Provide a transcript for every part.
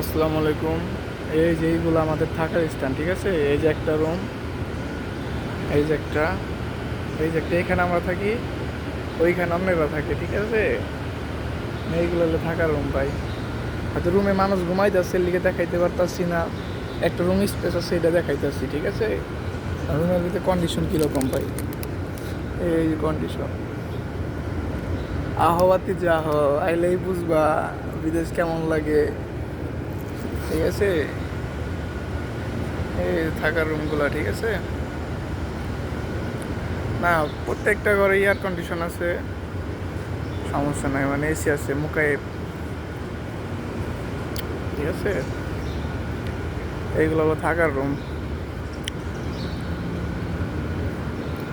আসসালামু আলাইকুম। এই যে এইগুলো আমাদের থাকার স্থান, ঠিক আছে। এই যে একটা রুম, এই যে একটা, এই যে একটা, এখানে আমরা থাকি, ওইখানে অন্যরা থাকে, ঠিক আছে। এইগুলো হলো থাকার রুম ভাই। হয়তো রুমে মানুষ ঘুমাইতেছে, লিগে দেখাইতে পারতাছি না। একটা রুম স্পেস আছে, এটা দেখাইতেছি, ঠিক আছে। রুমের ভিতরে কন্ডিশন কীরকম ভাই, এই যে কন্ডিশন, আহবাতি যাহ, আইলেই বুঝবা বিদেশ কেমন লাগে, ঠিক আছে। এই থাকার রুমগুলো, ঠিক আছে। না, প্রত্যেকটা ঘরে এয়ার কন্ডিশন আছে, সমস্যা নাই, মানে এসি আছে মুকাইব, ঠিক আছে। এইগুলো হলো থাকার রুম।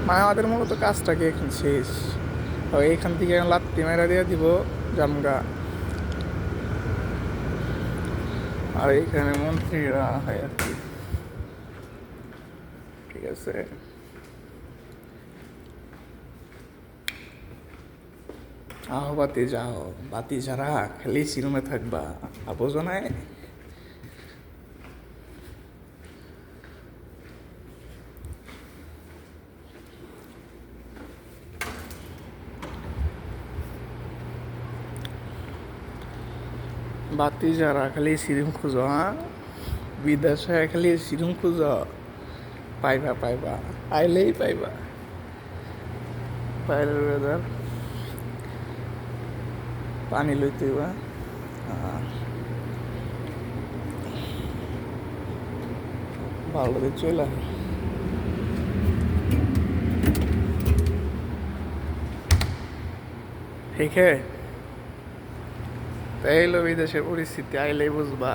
মানে আমাদের মূলত কাজটাকে এখন শেষ, এইখান থেকে লাত্তি মেরা দিয়ে দিব জামগা। আর এইখানে মন্ত্রীরা হয় আর কি, ঠিক আছে। আহো বাতি যাও, বাতি ছাড়া খালি সিরুমে থাকবা, বোঝো নাই। বাতি যারা খালি সিরিম খুঁজো, হ্যাঁ, বিদেশে খালি সিরিম খুঁজো, পাইবা পাইবা, আইলেই পাইবা। বাইরের ওয়েদার, পানি লইতে হইবা, ভালো দিয়ে চলে। ঠিক है। তাই হলো বিদেশের পরিস্থিতি, আইলেই বুঝবা।